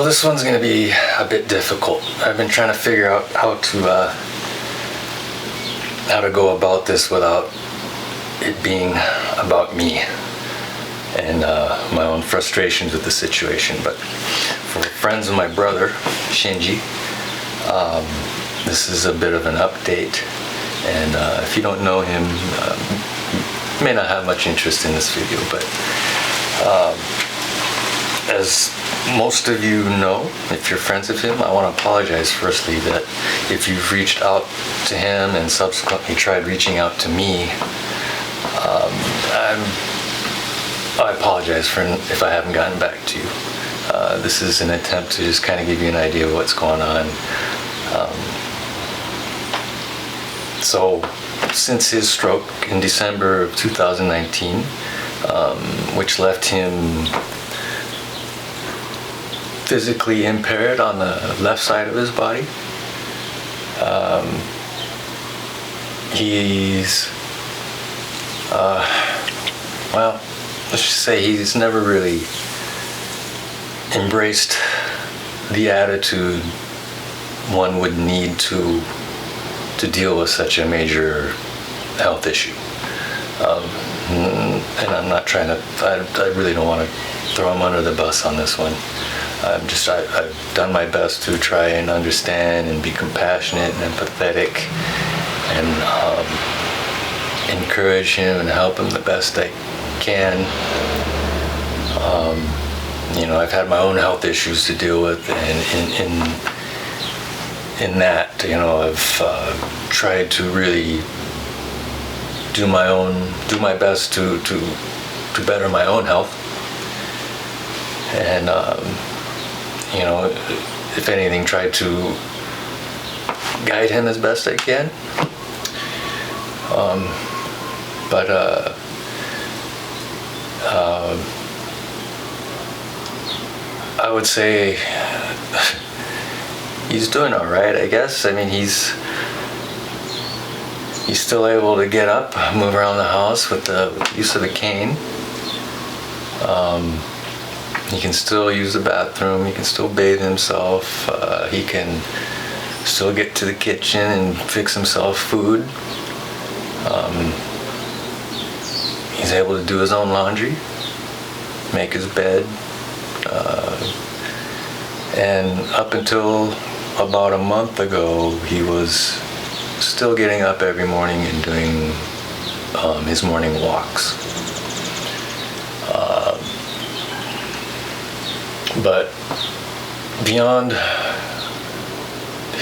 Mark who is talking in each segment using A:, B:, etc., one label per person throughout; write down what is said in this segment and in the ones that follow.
A: So this one's going to be a bit difficult. I've been trying to figure out how to go about this without it being about me and my own frustrations with the situation. But for friends of my brother, Shinji, this is a bit of an update. And if you don't know him, you may not have much interest in this video, but as most of you know, if you're friends with him, I want to apologize firstly that if you've reached out to him and subsequently tried reaching out to me, I apologize for if I haven't gotten back to you. This is an attempt to just kind of give you an idea of what's going on. So since his stroke in December of 2019, which left him physically impaired on the left side of his body, he's well, let's just say he's never really embraced the attitude one would need to deal with such a major health issue. And I'm not trying to, I really don't want to throw him under the bus on this one. I've done my best to try and understand and be compassionate and empathetic and encourage him and help him the best I can. I've had my own health issues to deal with, and in that, I've tried to really do my best to better my own health, and if anything, try to guide him as best I can. But I would say he's doing all right, I guess. I mean, he's still able to get up, move around the house with the use of a cane. He can still use the bathroom. He can still bathe himself. He can still get to the kitchen and fix himself food. He's able to do his own laundry, make his bed. And up until about a month ago, he was still getting up every morning and doing his morning walks. But beyond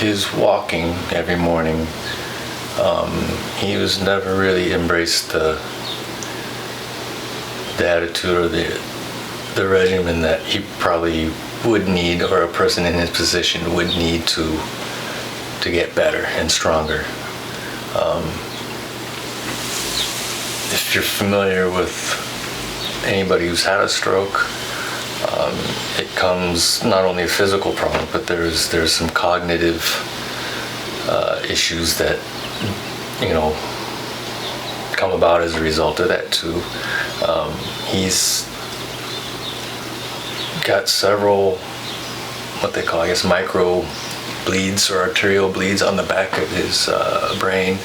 A: his walking every morning, he was never really embraced the attitude or the regimen that he probably would need, or a person in his position would need to get better and stronger. If you're familiar with anybody who's had a stroke, it comes not only a physical problem, but there's some cognitive issues that come about as a result of that too. He's got several, what they call, I guess, micro bleeds or arterial bleeds on the back of his brain,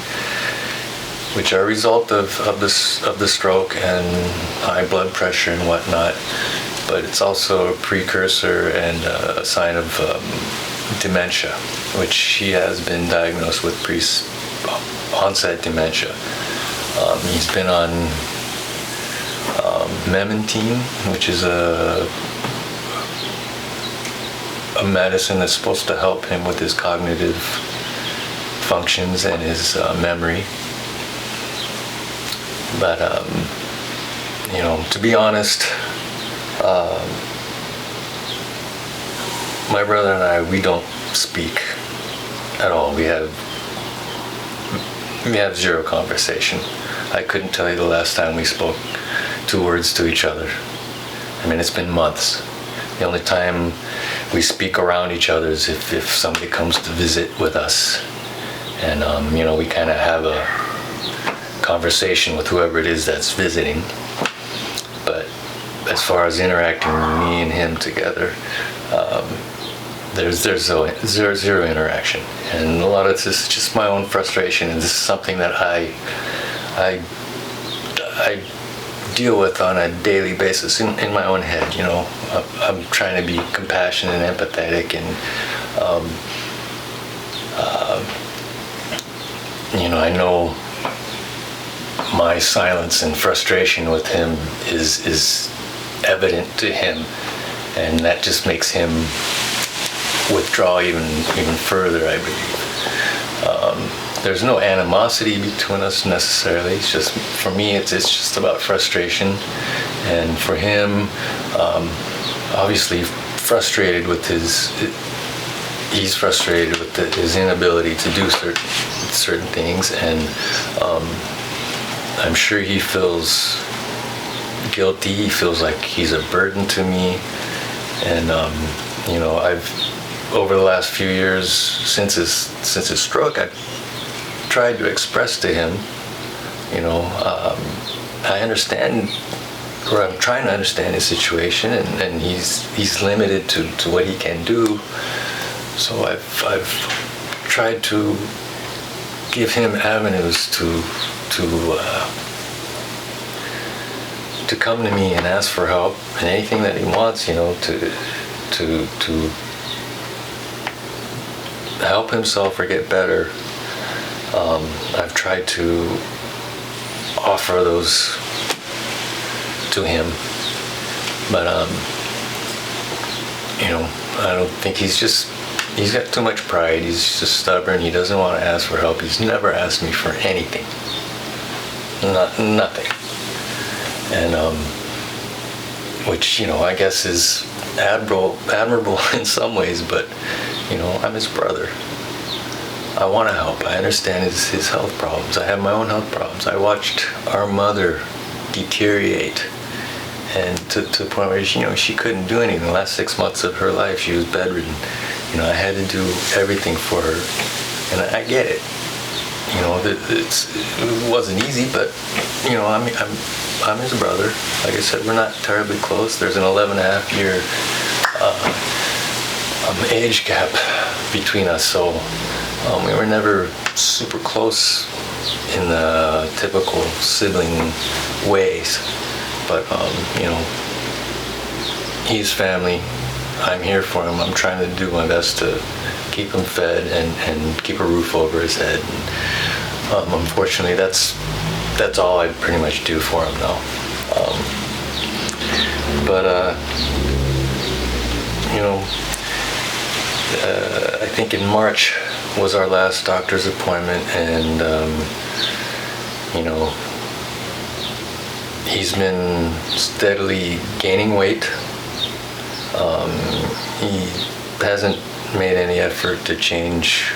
A: which are a result of the stroke and high blood pressure and whatnot. But it's also a precursor and a sign of dementia, which he has been diagnosed with onset dementia. He's been on memantine, which is a medicine that's supposed to help him with his cognitive functions and his memory. But to be honest, my brother and I, we don't speak at all. We have zero conversation. I couldn't tell you the last time we spoke 2 words to each other. I mean, it's been months. The only time we speak around each other is if somebody comes to visit with us, and we kind of have a conversation with whoever it is that's visiting. But as far as interacting, me and him together, there's zero interaction, and a lot of this is just my own frustration, and this is something that I deal with on a daily basis in my own head. You know, I'm trying to be compassionate and empathetic, and you know, I know my silence and frustration with him is evident to him, and that just makes him withdraw even further, I believe. There's no animosity between us necessarily. It's just, for me, it's just about frustration, and for him, obviously frustrated with he's frustrated with his inability to do certain things, and I'm sure he feels guilty. He feels like he's a burden to me, and you know, over the last few years since his stroke, I've tried to express to him, you know, I understand, or I'm trying to understand his situation, and he's limited to what he can do. So I've tried to give him avenues to come to me and ask for help, and anything that he wants, you know, to help himself or get better. I've tried to offer those to him, but you know, I don't think he's got too much pride. He's just stubborn. He doesn't want to ask for help. He's never asked me for anything. Nothing. And which, you know, I guess is admirable in some ways, but you know, I'm his brother. I want to help. I understand his health problems. I have my own health problems. I watched our mother deteriorate, and to the point where she couldn't do anything. The last 6 months of her life, she was bedridden. You know, I had to do everything for her, and I get it. You know, it wasn't easy, but you know, I'm his brother. Like I said, we're not terribly close. There's an 11.5-year age gap between us, so we were never super close in the typical sibling ways. But you know, he's family. I'm here for him. I'm trying to do my best to keep him fed and keep a roof over his head. And, unfortunately, that's all I pretty much do for him now. You know, I think in March was our last doctor's appointment, and you know, he's been steadily gaining weight. He hasn't made any effort to change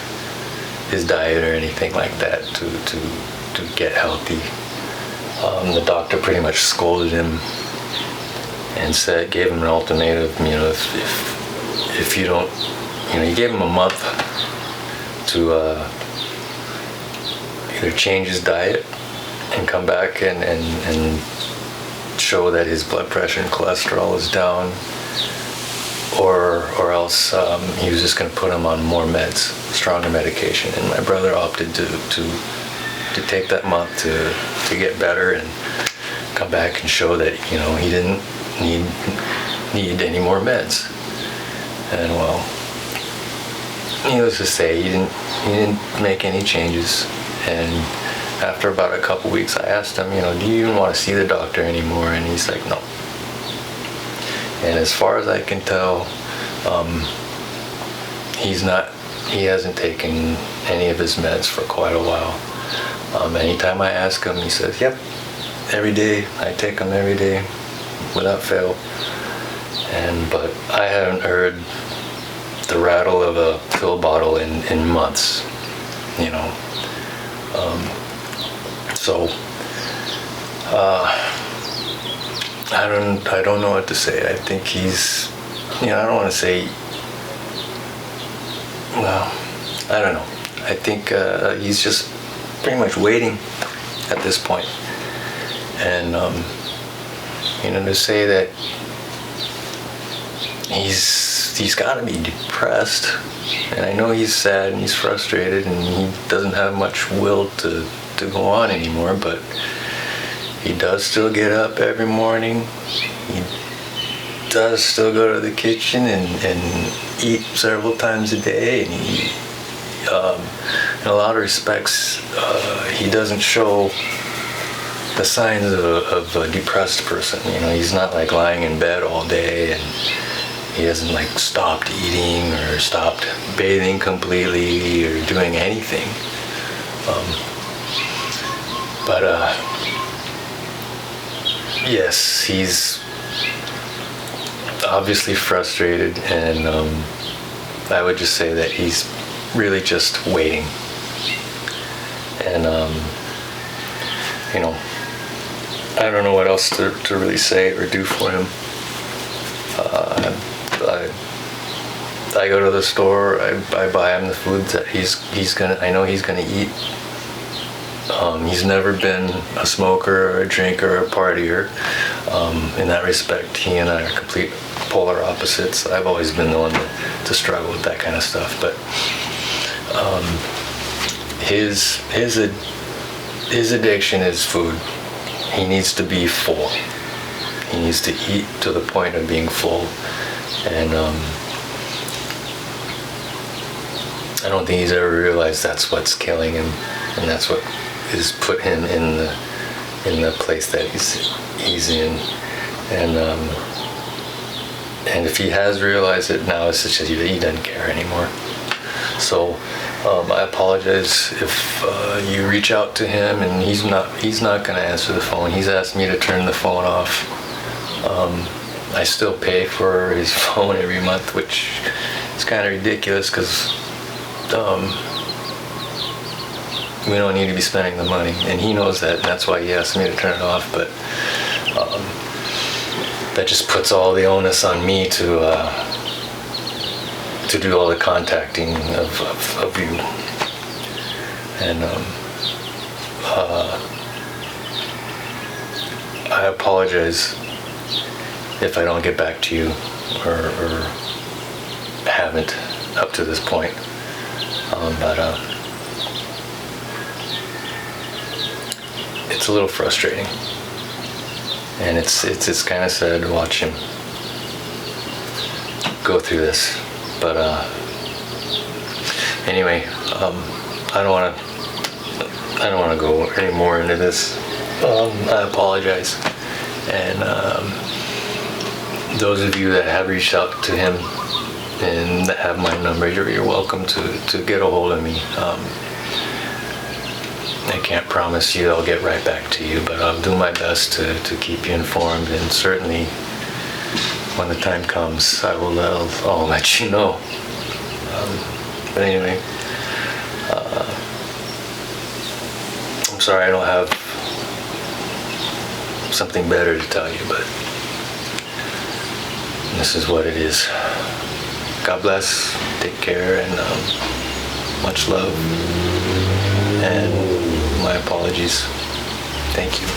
A: his diet or anything like that to get healthy. The doctor pretty much scolded him and gave him an ultimatum. You know, if you don't, you know, he gave him a month to either change his diet and come back and show that his blood pressure and cholesterol is down, or else he was just going to put him on more meds, stronger medication. And my brother opted to take that month to get better and come back and show that, you know, he didn't need any more meds. And well, needless to say, he didn't make any changes. And after about a couple weeks, I asked him, you know, do you even want to see the doctor anymore? And he's like, no. And as far as I can tell, he hasn't taken any of his meds for quite a while. Anytime I ask him, he says, yep, every day. I take them every day without fail. But I haven't heard the rattle of a pill bottle in months, you know. I don't know what to say. I think he's, you know, I don't want to say, well, I don't know. I think he's just pretty much waiting at this point. And, you know, to say that he's got to be depressed, and I know he's sad and he's frustrated and he doesn't have much will to go on anymore, but he does still get up every morning. He does still go to the kitchen and eat several times a day, and he in a lot of respects he doesn't show the signs of a depressed person. You know, he's not like lying in bed all day, and he hasn't like stopped eating or stopped bathing completely or doing anything. But yes, he's obviously frustrated, and I would just say that he's really just waiting. And you know, I don't know what else to really say or do for him. I go to the store, I buy him the food that I know he's gonna eat. He's never been a smoker or a drinker or a partier. In that respect, he and I are complete polar opposites. I've always been the one to struggle with that kind of stuff, but his addiction is food. He needs to be full. He needs to eat to the point of being full, and I don't think he's ever realized that's what's killing him, and that's what has put him in the place that he's in. And if he has realized it now, it's just he doesn't care anymore. So I apologize if you reach out to him and he's not going to answer the phone. He's asked me to turn the phone off. I still pay for his phone every month, which is kind of ridiculous because we don't need to be spending the money, and he knows that, and that's why he asked me to turn it off. But that just puts all the onus on me to do all the contacting of you. And I apologize if I don't get back to you or haven't up to this point. But it's a little frustrating, and it's kind of sad to watch him go through this. But anyway, I don't want to go any more into this. I apologize, and those of you that have reached out to him and that have my number, you're welcome to get a hold of me. I can't promise you I'll get right back to you, but I'll do my best to keep you informed, and certainly when the time comes, I'll let you know. But anyway, I'm sorry I don't have something better to tell you, but this is what it is. God bless, take care, and much love, and my apologies. Thank you.